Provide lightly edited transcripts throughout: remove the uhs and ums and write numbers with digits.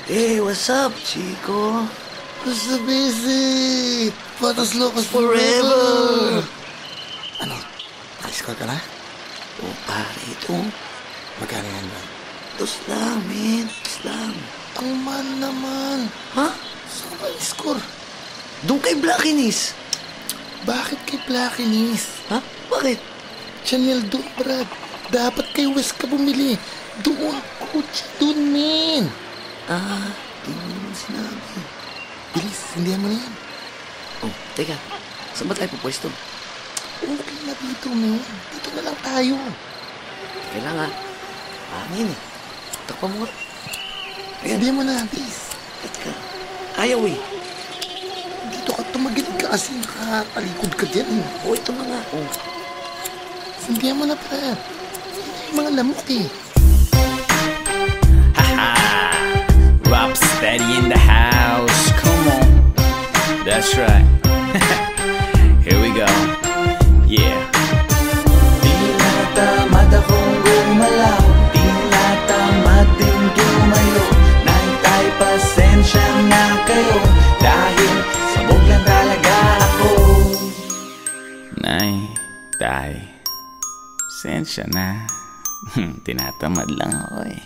Hey, what's up, Chico? What's up, busy? Patas locos Forever! Ano? Naka-score ka na? Oh, pare, ito. Magkano yan ba? Dos lang, men. Dos lang. Ang man naman. Ha? Saan ka score? Doon kay Blackinis. Bakit kay Blackinis? Ha? Bakit? Chanel doon, Brad. Dapat kay West ka bumili. Doon, kutsi doon, men. Di mo naman sinabi. Bilis, hindihan mo na yan. Oh, teka. Saan ba tayo pupwesto? Okay na dito, men. Dito na lang tayo. Teka lang, ha. Hangin, eh. Takpa mo. Ayan. Hindihan mo na, please. Teka. Ayaw, eh. Dito ka tumagilid ka kasi nakatalikod ka dyan. Oh, ito na nga. Oh. Hindihan mo na, Brad. Yung mga lamok, eh. Rob steady in the house, come on. That's right. Here we go. Yeah. Tila tamad akong gumalaw, tila tamad din tumayo. Nay-tay, pasensya na kayo, dahil sabog lang talaga ako. Nay, tay, sensya na. Tinatamad lang ako eh.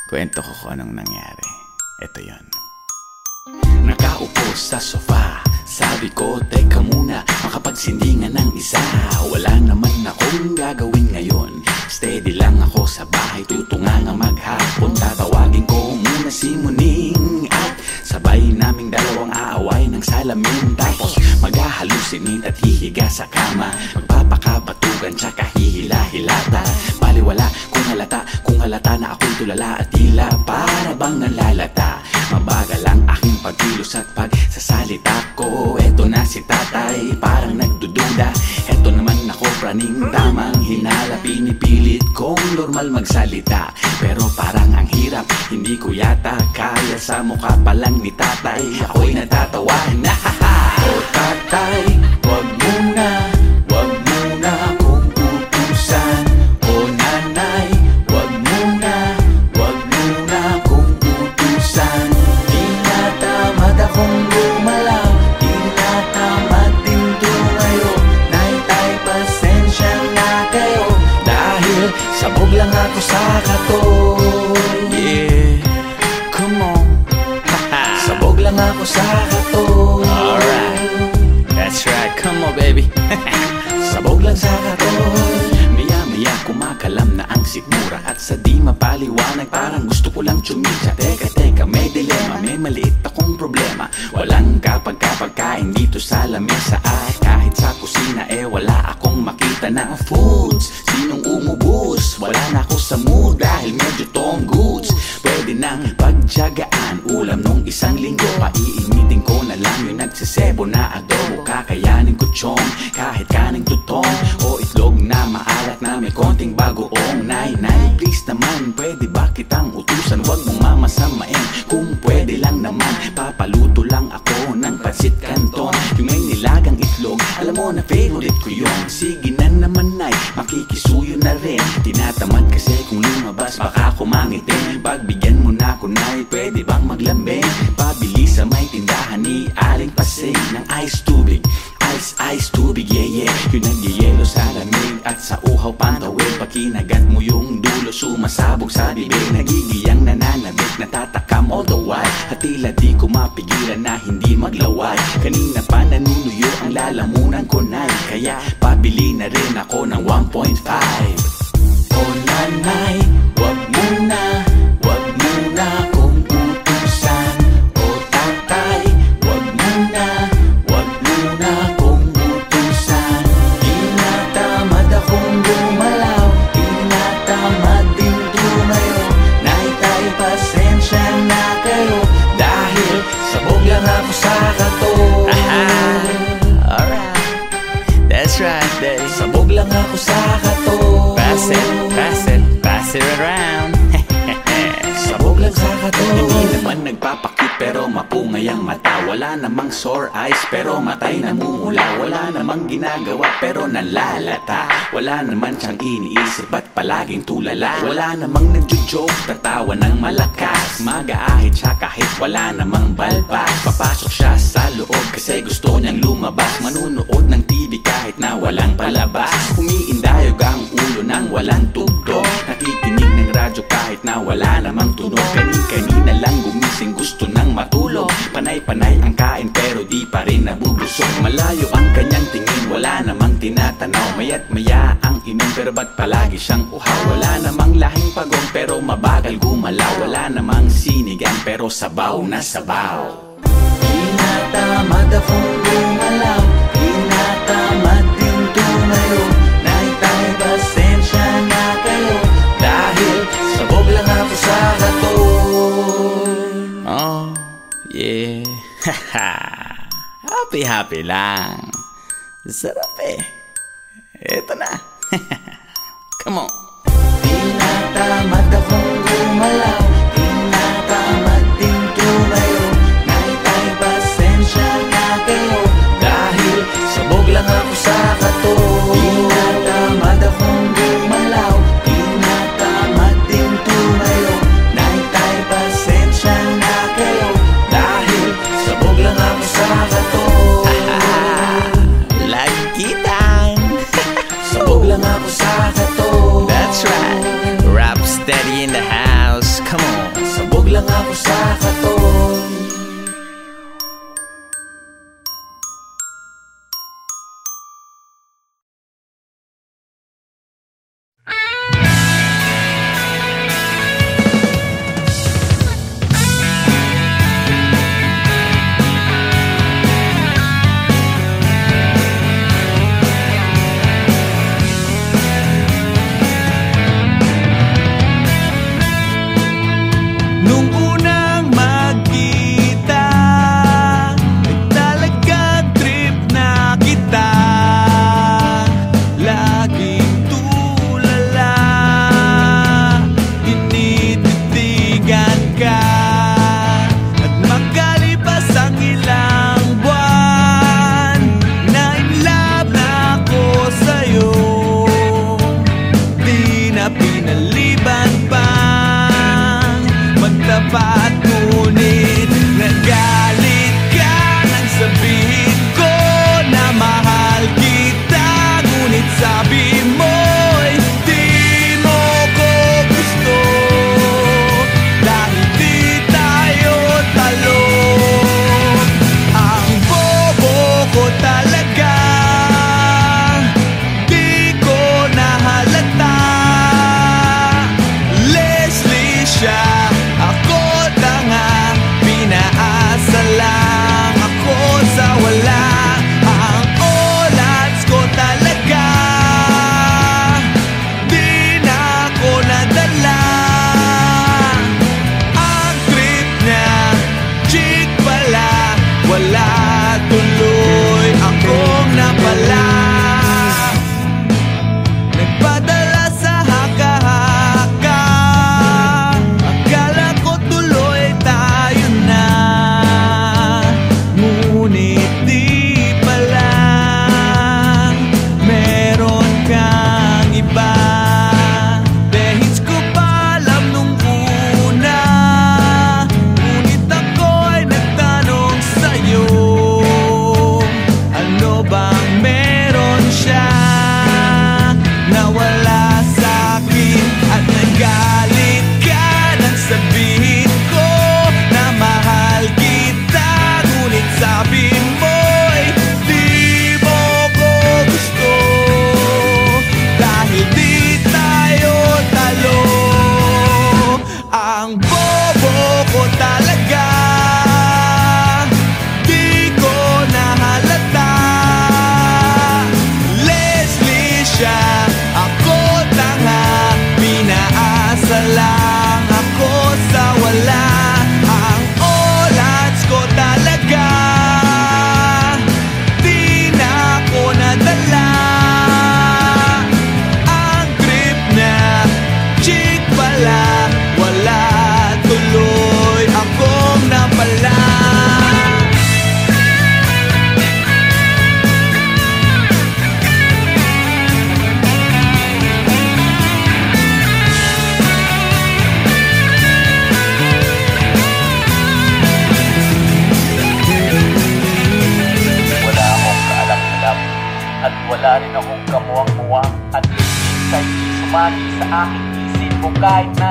Kwento ko kung anong nangyari. Ito yon. Nakaupo sa sofa, sabi ko, teka muna, makapagsindingan ng isa. Wala naman akong gagawin ngayon, steady lang ako sa bahay, tutunga nga maghapon. Tatawagin ko muna si Muning at sabay naming dalawang aaway ng salamin. Tapos maghahalusinate at hihiga sa kama, magpapakabatugan tsaka hihila-hilata. Baliwala kung halata na ako'y tulala at tila para bang nalalata. Mabagal ang aking pagkilos at pagsasalita ko. Eto na si tatay, parang nagdududa. Eto naman ako, praning tamang hinala. Pinipilit kong normal magsalita, pero parang ang hirap, hindi ko yata kaya. Sa mukha pa lang ni tatay, ako'y natatawa. O tatay, wag muna akong utusan. O nanay, wag muna akong utusan. Tinatamad akong gumalaw, tinatamad din tumayo. Nay-tay, pasensya na kayo, dahil sabog lang ako sa katol. Yeah, come on. Sabog lang ako sa katol. Alright, that's right, come on baby. Sabog lang sa katol. Maya-maya kumakalam na ang sikmura, at sa di mapaliwanag parang gusto ko lang tsumitsya. Teka, may dilema, may maliit akong problema. Walang kapagkain dito sa lamesa, at kahit sa kusina wala akong makita na foods. Sinong umubos? Wala na ako sa mood dahil medyo tong goods. Pwede nang pagtyagaan, ulam nung isang linggo. Paiinitin ko na lang yung nagsisebo na adobo. Kakayanin ko chong, kahit kaning tutong o itlog na maalat na may konting bagoong. Nay, please naman, pwede ba kitang utusan? Huwag mong mamasamain, kung pwede lang naman. Papaluto lang ako ng pansit canton, yung may nilagang itlog, alam mo na favorite ko yun. Sige na naman, nay, makikisuyo na rin. Tinatamad kasi kung lumabas baka kumangitin. Pagbigyan mo na ako, nay, pwede bang maglambing? Pabili sa may tindahan ni Aling Pasing ng ice tubig. Ice tubig, yeah. Yung nagyayelo sa lamig at sa uhaw pantawid. Pakinagat mo yung dulo, sumasabog sa bibig. Nagigiyang nananabik, natatakam all the while, at tila di ko mapigilan na hindi maglaway. Kanina pa nanunuyo ang lalamunan ko, nay, kaya pabili na rin ako ng 1.5. O nanay, wag muna akong utusan. O tatay, wag muna akong utusan. Tinatamad akong gumalaw, tinatamad din tumayo. Nay-tay, pasensya na kayo, dahil sabog lang ako sa katol. Alright, that's right baby. Sabog lang ako sa katol. Pass it around. Sabog lang sa katol. Hindi naman nagpapakita pero mapungay ang mata. Wala namang sore eyes pero matay namumula. Wala namang ginagawa pero nalalata. Wala naman siyang iniisip at palaging tulala. Wala namang nagjo-joke, tatawa ng malakas. Mag-aahit siya kahit wala namang balbas. Papasok siya sa loob kasi gusto niyang lumabas. Manunood ng TV kahit na walang palabas. Umiindayog ang ulo nang walang tugtog. Nakikinig ng radyo kahit na wala namang tunog. Kani-kanina lang gumising, gusto nang matulog. Panay-panay ang kain pero di pa rin nabubusog. Malayo ang kanyang tingin, wala namang tinatanaw. Maya't maya ang inom pero ba't palagi siyang uhaw. Wala namang lahing pagong pero mabagal gumalaw. Wala namang sinigang pero sabaw na sabaw. Tinatamad akong gumalaw, tinatamad din tumayo. Naitay, pasensya na kayo dahil sabog lang ako sa katon. Oh, yeah. Happy lang. Sarap eh. Eto na. Come on. Tinatamad akong gumalaw, tinatamad din tumayo. Naitay, pasensya na kayo dahil sabog lang ako sa katon. Tinatamad akong gumalaw, tinatamad din tumayo. Naitay, pasensya na kayo dahil sabog lang ako sa katon. Lagitan. Sabog lang ako sa katon. That's right. Rap steady in the house. Come on. Sabog lang ako sa katon. Nung unang mag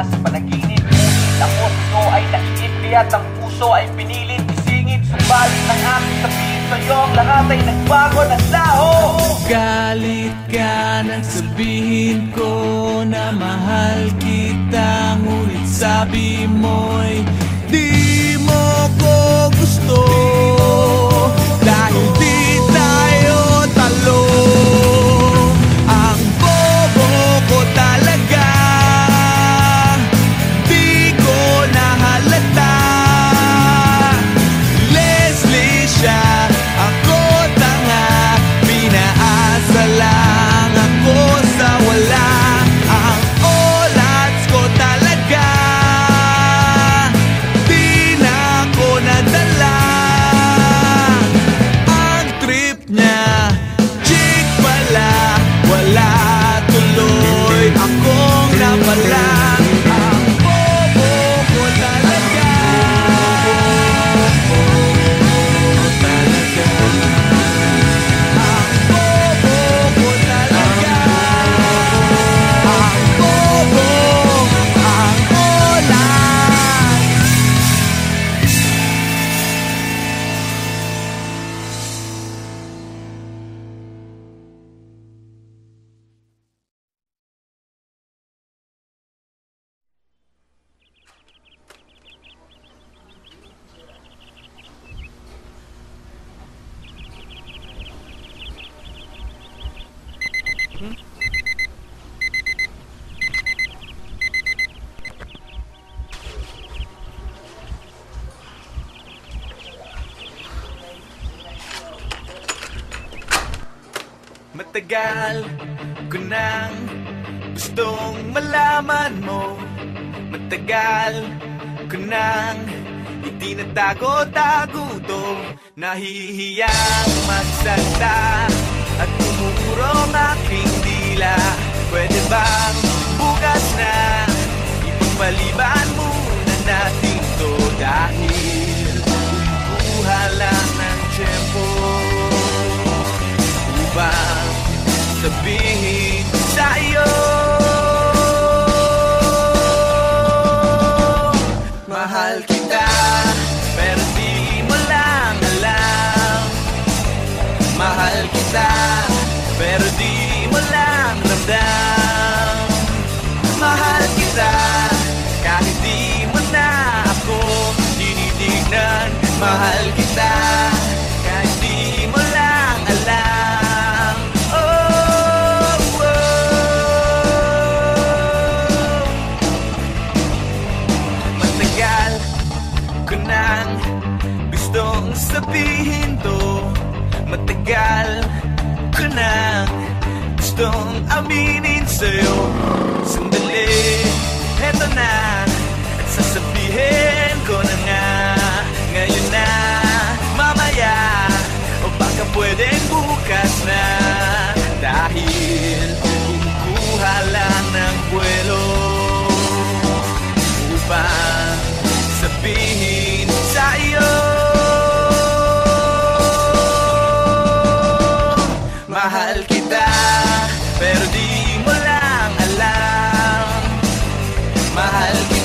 na sa panaginip. Ngunit ako sa'yo ay nainip, kaya't ang puso ay pinilit isingit. Subalit ang aking sabihin sa'yo, ang lahat ay nagbago ng laho. Galit ka nang sabihin ko na mahal kita, ngunit sabi mo'y di mo ko gusto. Dahil di tayo talo, ang bobo ko talaga, di ko nahalata. Leslie siya, ako tanga, pinaasa lang ako sa wala. Ang olats ko talaga, di na ako nadala. Ang trip niya, chick pala, wala tuloy akong napala. Ang bobo ko talaga, ang bobo ko talaga, ang bobo ko talaga, ang bobo, ang olats. Matagal ko nang gustong malaman mo. Matagal ko nang itinatago-tago to. Nahihiyang magsalita at umurong aking dila. Pwede bang bukas na ipagpaliban muna natin to? Dahil kuha lang ng tiyempo upang sabihin sa'yo, mahal kita, pero di mo lang alam. Mahal kita, pero di mo lang ramdam. Mahal kita, kahit di mo na ako tinitignan. Mahal kita, kahit di mo lang alam. Oh, oh. Matagal ko nang gustong sabihin to. Matagal ko nang gustong aminin sa'yo. Sandali, eto na, at sasabihin ko na nga. Ngayon na, mamaya, o baka pwedeng bukas na. Dahil kumukuha lang ng buwelo upang sabihin sa'yo, mahal kita, pero di mo lang alam. Mahal kita.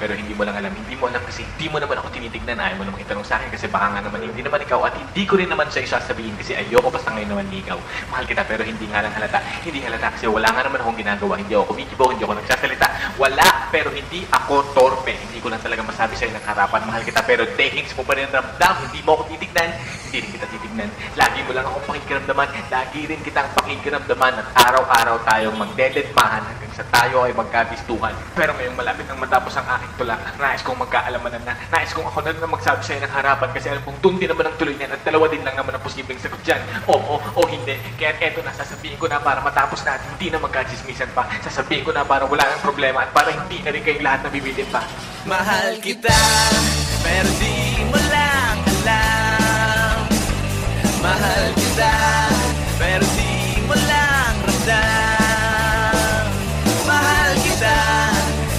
pero hindi mo lang alam. Hindi mo alam kasi hindi mo naman ako tinitignan. Ayaw mo namang itanong sa akin kasi baka nga naman hindi naman ikaw at hindi ko rin naman siya isasabihin kasi ayoko basta ngayon naman ligaw. Mahal kita pero hindi nga lang halata. Hindi halata kasi wala nga naman akong ginagawa. Hindi ako kumikibo, hindi ako nagsasalita. Wala, pero hindi ako torpe. Hindi ko lang talaga masabi sa'yo ng harapan. Mahal kita pero dekings mo pa rin ramdam. Hindi mo ako titignan. Hindi rin kita titignan. Lagi mo lang akong pakikiramdaman. Lagi rin kitang pakikiramdaman at araw-araw tayong magdededmahan hanggang sa tayo ay magkabistuhan. Pero ngayong malapit nang matapos ang aking tula, nais kong magkaalamanan na. Nais kong ako na magsabi sa'yo ng harapan kasi alam kong doon din naman ang tuloy niyan at dalawa din lang naman ang posibleng sagot dyan. Oo o hindi. Kaya eto na, sasabihin ko na para matapos natin, hindi na magkachismisan pa. Sasabihin ko na para wala nang problema at para hindi na rin kayong lahat nabibitin pa. Mahal kita, pero di mo lang alam. Mahal kita, pero di mo lang ramdam. Mahal kita,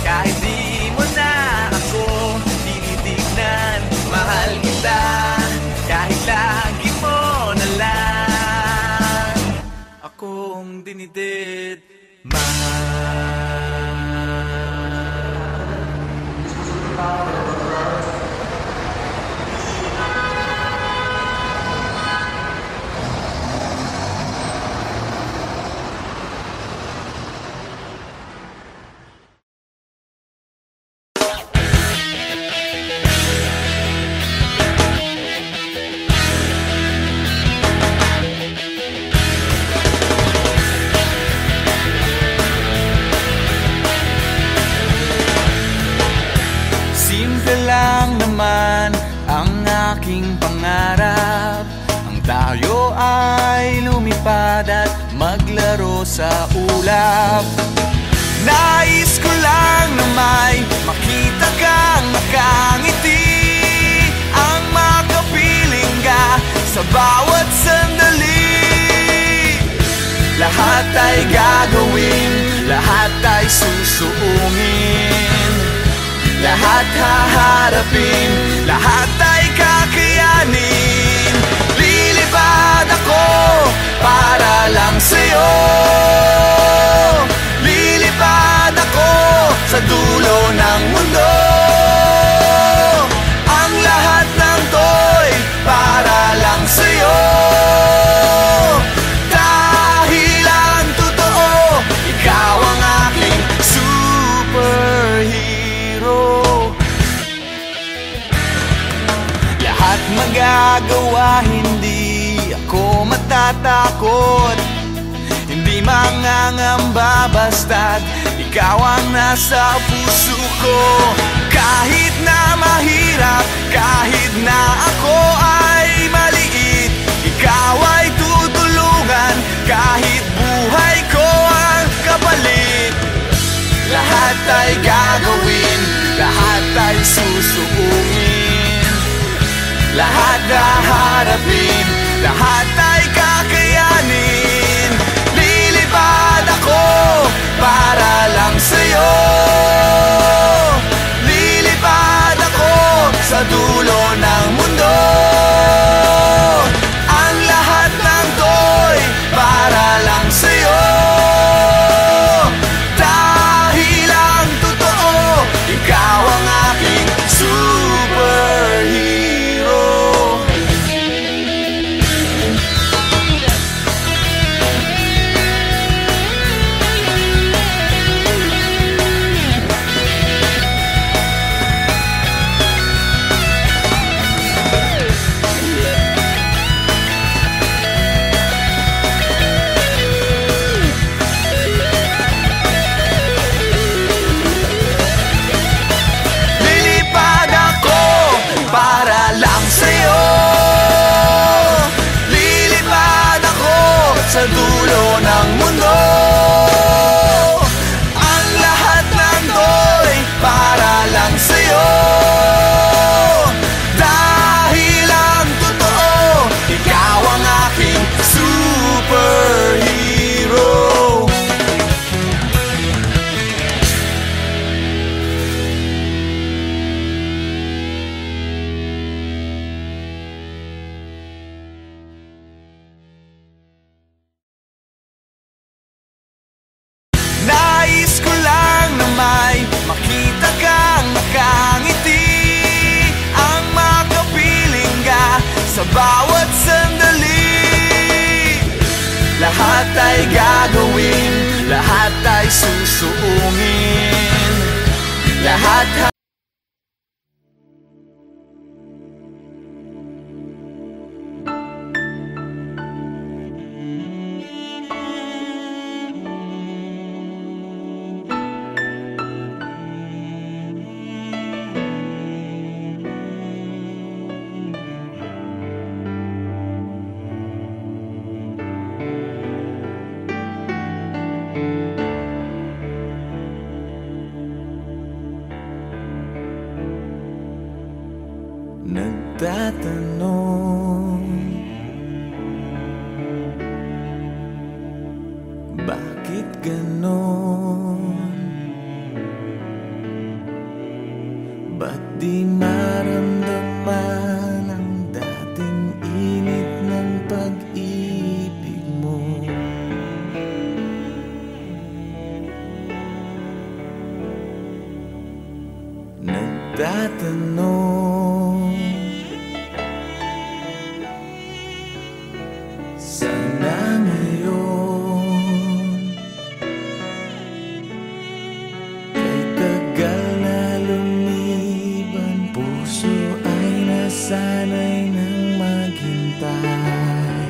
kahit di mo na ako tinitignan. Mahal kita, kahit lagi mo na lang akong dinidid. Simple lang naman ang aking pangarap. Ang tayo ay lumipad at maglaro sa ulap. Nais ko lang na may makita kang nakangiti, ang makapiling ka sa bawat sandali. Lahat ay gagawin, lahat ay susuungin, lahat haharapin, lahat ay kakayanin. Lilipad ako para lang sa'yo. Lilipad ako sa dulo ng mundo. Ang lahat ng to'y para lang sa'yo. Dahil ang totoo, ikaw ang aking superhero. Lahat magagawa, hindi ako matatakot. Hindi mangangamba basta't ikaw ang nasa puso ko. Kahit na mahirap, kahit na ako ay maliit, ikaw ay tutulungan kahit buhay ko ang kapalit. Lahat ay gagawin, lahat ay susuungin, lahat haharapin, lahat ay kakayanin. Lilipad ako para lang sa'yo. Lilipad ako sa dulo ng mundo. Ang lahat ng to'y para lang sa'yo. Dahil ang totoo, ikaw ang aking superhero. Lahat ay gagawin, lahat ay susuungin, lahat nagtatanong, bakit ganon? Ba't di maramdaman ang dating init ng pag-ibig mo? Nagtatanong, sana ngayon, kay tagal na lumiban, puso ay nasanay ng maghintay.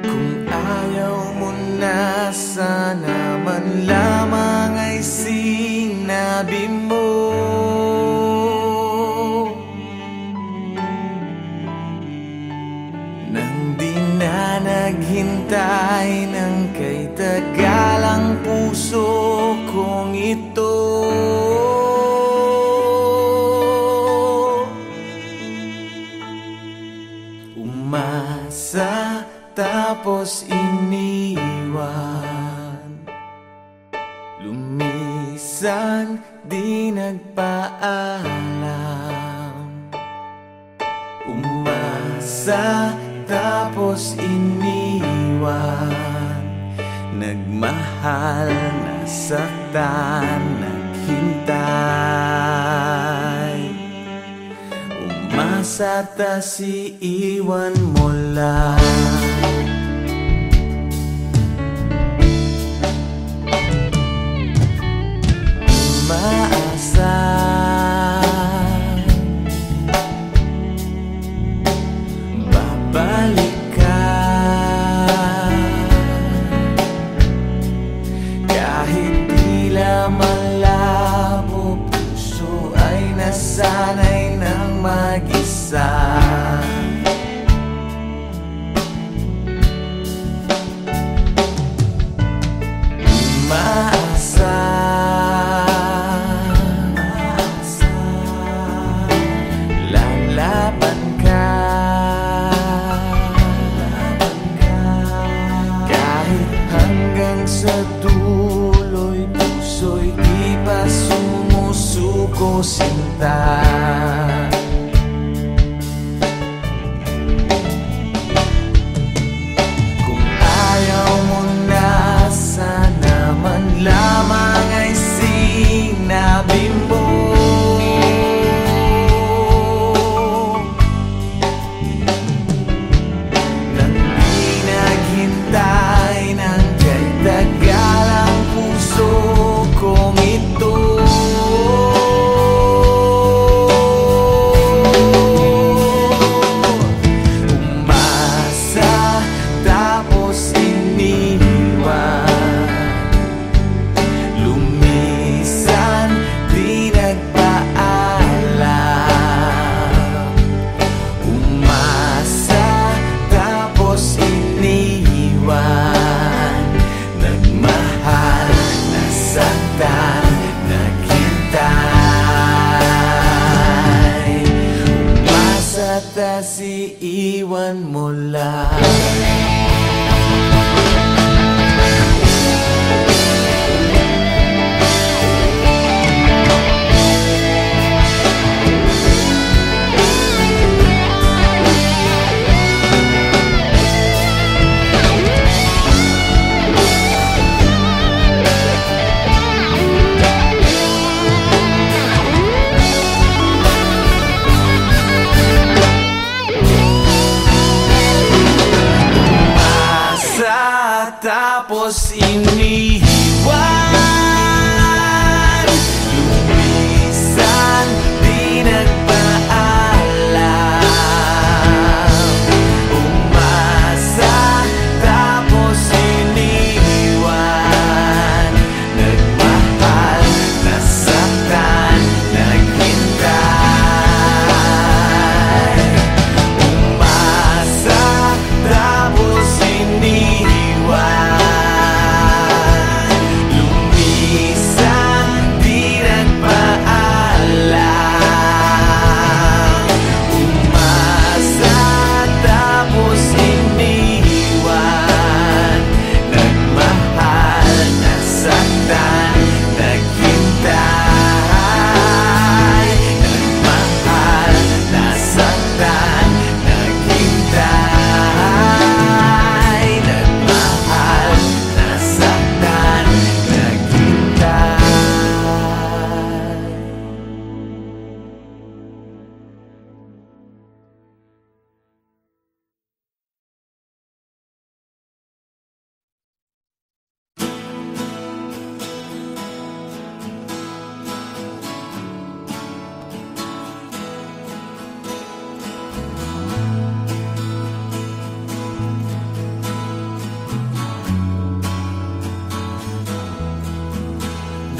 Kung ayaw mo na, sana man lamang ay sinabi mo. Nang di na naghintay ng kay tagal ang puso kong ito. Umasa tapos iniwan, lumisan di nagpaalam. Umasa tapos iniwan, nagmahal, nasaktan, naghintay. Umasa tas iiwan mo lang. Umaasa, babalik ka, kahit tila malabo, puso ay nasanay ng mag-isa. Umaasa, lalaban ka, kahit hanggang sa dulo'y puso'y di pa sumusuko, sinta. Kung ayaw mo na, sana man lamang ay sinabi mo. Nang di naghintay ng kay tagal ang puso kong ito.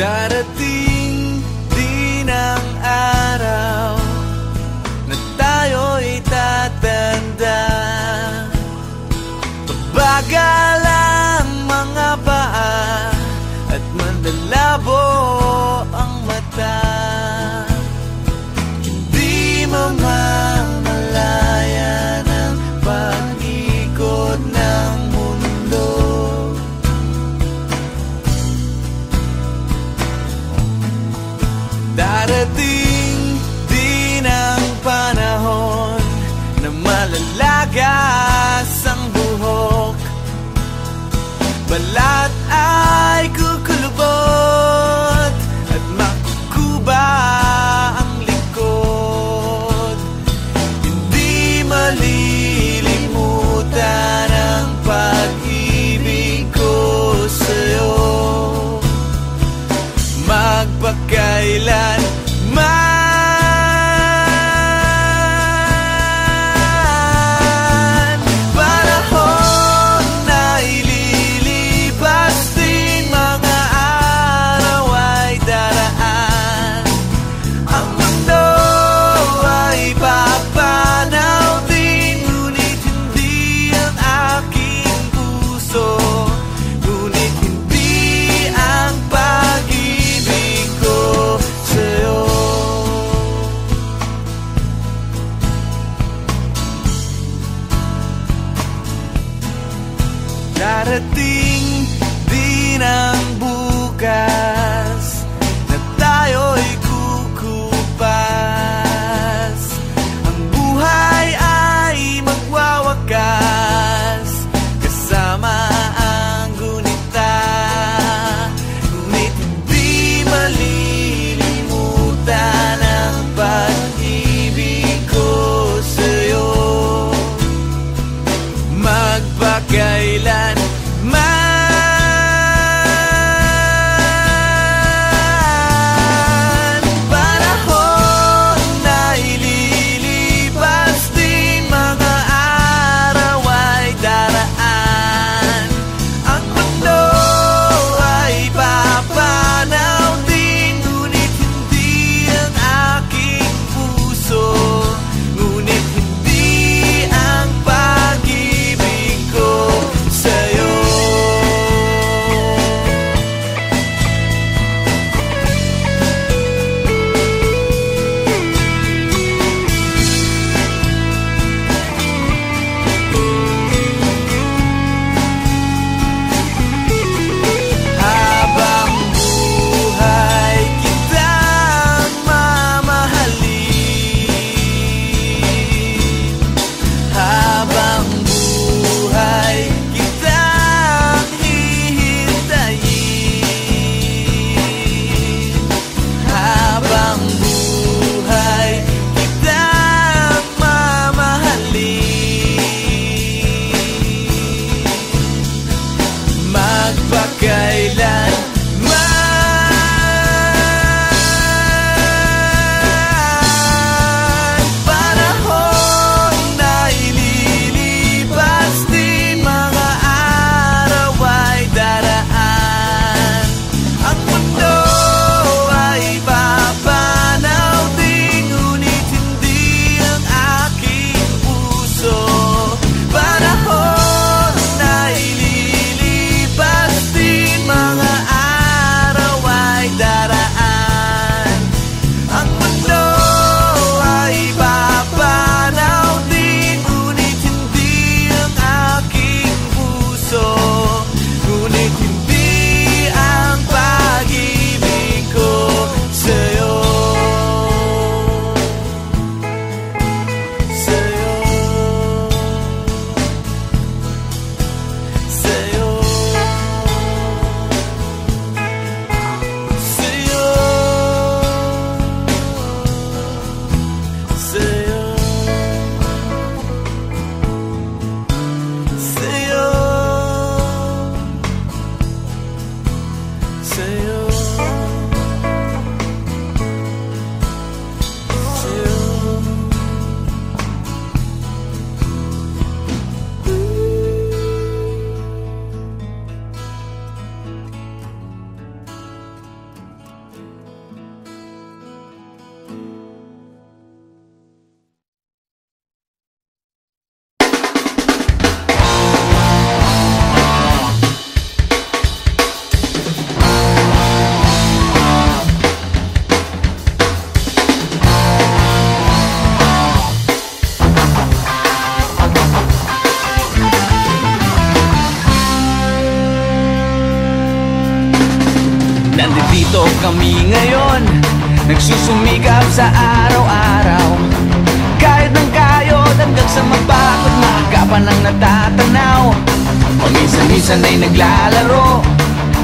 Darating din ang araw na tayo'y tatanda. Pabagal ang mga paa at manlalabo ang mata. Hindi mamamalayan ang pag-ikot ng mundo. Darating din ang panahon na malalagas ang buhok. Balat ay kukulubot at makukuba ang likod. Hindi malilimutan ang pag-ibig ko sa'yo. Magpakailan panahon na ililipas din, mga araw ay daraan. Ang mundo ay papanaw din, ngunit hindi ang aking puso, ngunit hindi ang pag-ibig ko sa'yo. Darating din ang bukas na tayo'y kukupas. Ang buhay ay magwawakas kasama ang gunita, ngunit hindi malilimutan ang pag-ibig ko sa'yo. Magpakailan panahon na ililipas din, mga araw ay daraan. Ang mundo ay papanaw din, ngunit hindi ang aking puso, ngunit hindi ang pag-ibig ko sa'yo. Habang buhay kitang mamahalin, habang buhay kitang hihintayin, habang buhay kitang mamahalin. Magpakailan panahon na ililipas din, mga araw ay daraan. Ang mundo ay papanaw din, ngunit hindi ang aking puso. Panahon na ililipas din, mga araw ay daraan. Ang mundo ay papanaw din, ngunit hindi ang aking puso, ngunit hindi ang pag-ibig ko sa'yo. Sa'yo, sa'yo, sa'yo, sa'yo, sa'yo, sa'yo, sa'yo. Nandito kami ngayon, nagsusumikap sa araw-araw. Kahit ng kayod hanggang sa mapagod, maagapan ang natatanaw. Paminsan-minsan ay naglalaro,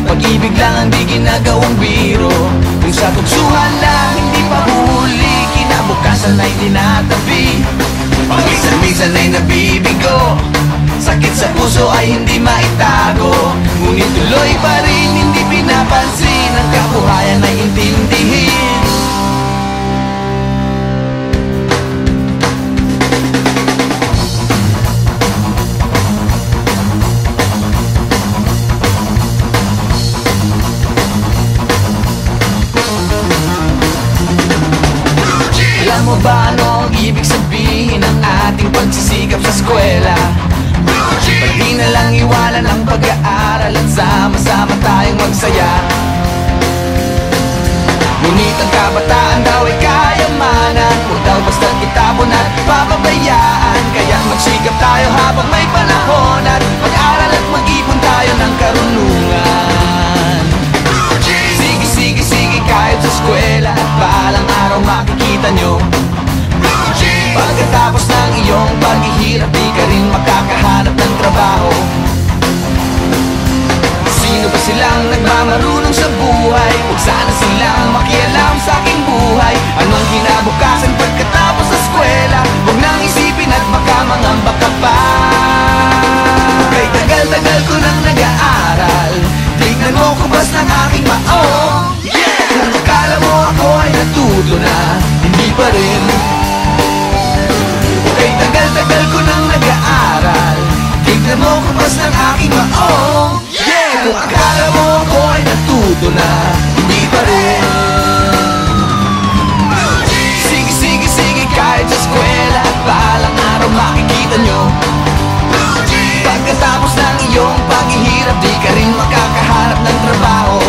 pag-ibig lang ang di ginagawang biro. Kung sa tuksuhan lang hindi pa huli, kinabukasan ay tinatabi. Paminsan-minsan ay nabibigo, sakit sa puso ay hindi maitago. Ngunit tuloy pa rin hindi pinapansin, ang kabuhayan ay intindihin. Alam mo ba ano ang ibig sabihin ng ating pagsisikap sa eskwela? Pati na lang iwanan ang pag-aaral at sama-sama tayong magsaya. Ngunit ang kabataan daw ay kayamanan, huwag daw basta itapon at papabayaan. Kaya magsikap tayo habang may panahon, at mag-aral at mag-ipon tayo ng karunungan. Sige, kahit sa eskwela, at balang araw makikita nyo. Pagkatapos ng iyong paghihirap, di ka rin makakahanap ng trabaho. Sino ba silang nagmamarunong sa buhay? Huwag sana silang makialam sa aking buhay. Anong kinabukasan pagkatapos sa eskwela? Huwag nang isipin at baka mangamba ka pa. Kay tagal-tagal ko nang nag-aaral, tignan mo kubas ng aking maong. Kung akala mo ako ay natuto na, hindi pa rin. Kay tagal-tagal ko nang nag-aaral, tignan mo kubas ng aking maong. Kung akala mo ako ay natuto na, hindi pa rin. Sige, kahit sa eskwela, at balang araw makikita nyo. Pagkatapos ng iyong paghihirap, di ka rin makakahanap ng trabaho.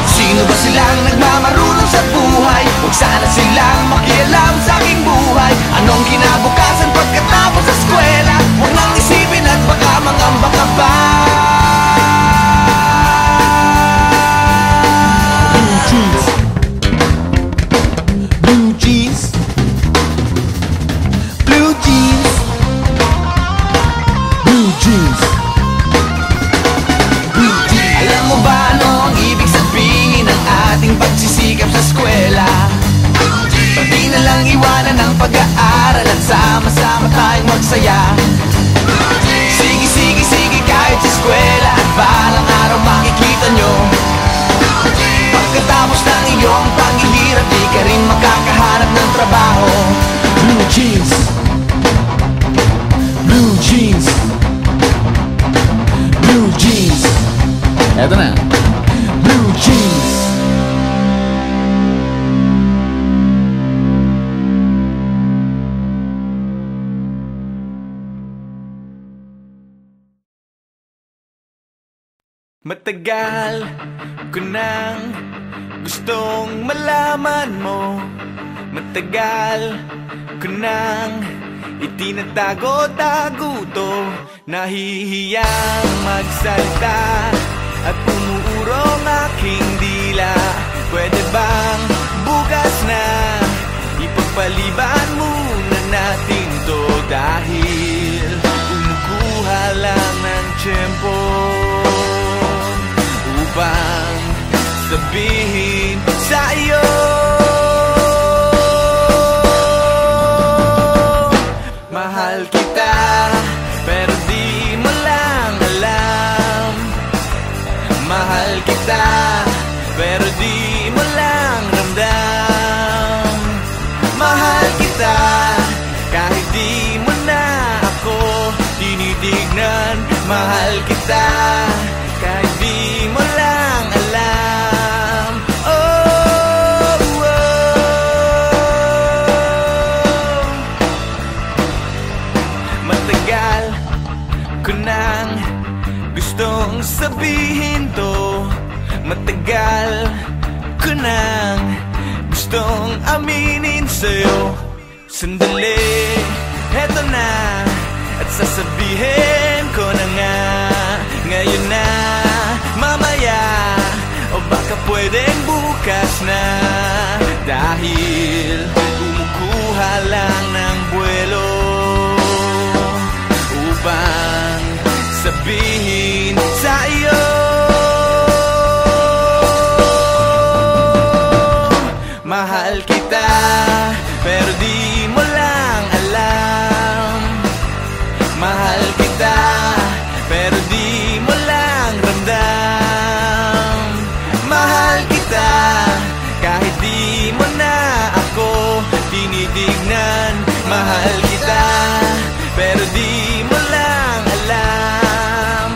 Sino ba silang nagmamarunong sa buhay? Huwag sana silang makialam sa aking buhay. Anong kinabukasan pagkatapos sa eskwela? Huwag nang isipin at baka mangamba ka pa. Blue jeans, blue jeans, blue jeans, blue jeans, blue jeans. Alam mo ba ano ang ibig sabihin ng ating pagsisikap sa eskwela? Pati na lang iwanan ang pag-aaral at sama-sama tayong magsaya. Sige, kahit sa eskwela, at balang araw makikita nyo. Pagkatapos ng iyong paghihirap, di ka rin makakahanap ng trabaho. Blue jeans, blue jeans, blue jeans. Eto na, blue jeans. Matagal ko nang gustong malaman mo, matagal ko nang itinatago-tago to. Nahihiyang magsalita at umuurong aking dila. Pwede bang bukas na ipagpaliban muna natin to, dahil kumukuha lang ng tiyempo upang sabihin sa iyo. Mahal kita, pero di mo lang alam. Mahal kita, pero di mo lang ramdam. Mahal kita, kahit di mo na ako tinitignan. Mahal kita, kahit di mo lang alam. Oh, matagal ko nang gustong sabihin to. Matagal ko nang gustong aminin sa'yo. Sandali, eto na, at sasabihin ko na nga. Ngayon na, mamaya pwedeng bukas na, dahil kumukuha lang ng buwelo upang sabihin sa iyo, mahal kita, pero di mo lang alam. Mahal kita, pero di mo lang ramdam. Mahal kita, kahit di mo na ako tinitignan. Mahal kita, pero di mo lang alam.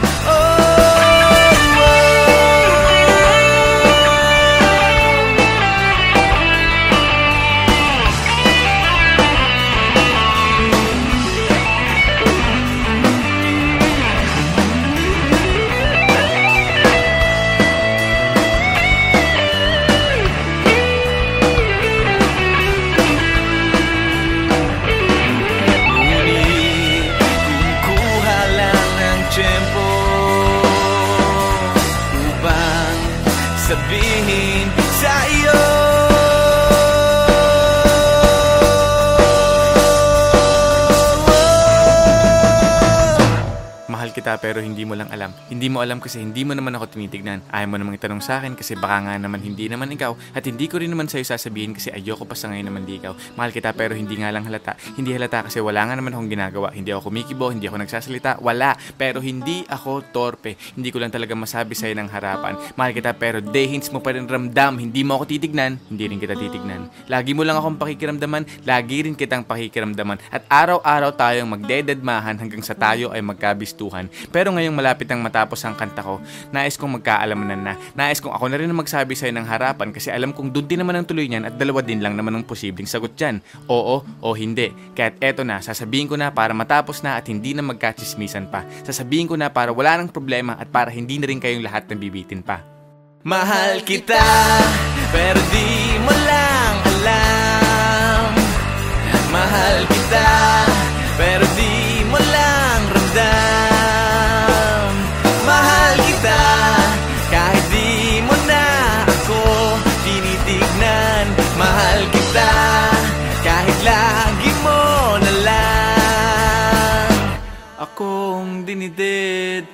Sabihin sa iyo, mahal kita pero hindi mo lang alam. Hindi mo alam kasi hindi mo naman ako tinitignan. Ayaw mo namang itanong sa akin kasi baka nga naman hindi naman ikaw. At hindi ko rin naman sa'yo sasabihin kasi ayoko pa sa ngayon naman di ikaw. Mahal kita pero hindi nga lang halata. Hindi halata kasi wala nga naman akong ginagawa. Hindi ako kumikibo, hindi ako nagsasalita. Wala. Pero hindi ako torpe. Hindi ko lang talaga masabi sa'yo ng harapan. Mahal kita pero hints mo pa rin ramdam. Hindi mo ako titignan, hindi rin kita titignan. Lagi mo lang akong pakikiramdaman, lagi rin kitang pakikiramdaman. At araw-araw tayong magdededmahan hanggang sa tayo ay magkabistuhan. Pero ngayong malapit nang matapos ang kanta ko, nais kong magkaalamanan na. Nais kong ako na rin ang magsabi sa'yo ng harapan kasi alam kong doon din naman ang tuloy niyan at dalawa din lang naman ang posibleng sagot dyan. Oo o hindi. Kaya't eto na, sasabihin ko na para matapos na at hindi na magkachismisan pa. Sasabihin ko na para wala nang problema at para hindi na rin kayong lahat nabibitin pa. Mahal kita, pero di mo lang alam. Mahal kita, pero di mo lang ramdam. Mahal kita, kahit di mo na ako tinitignan. Mahal kita, kahit lagi mo na lang akong dinidid.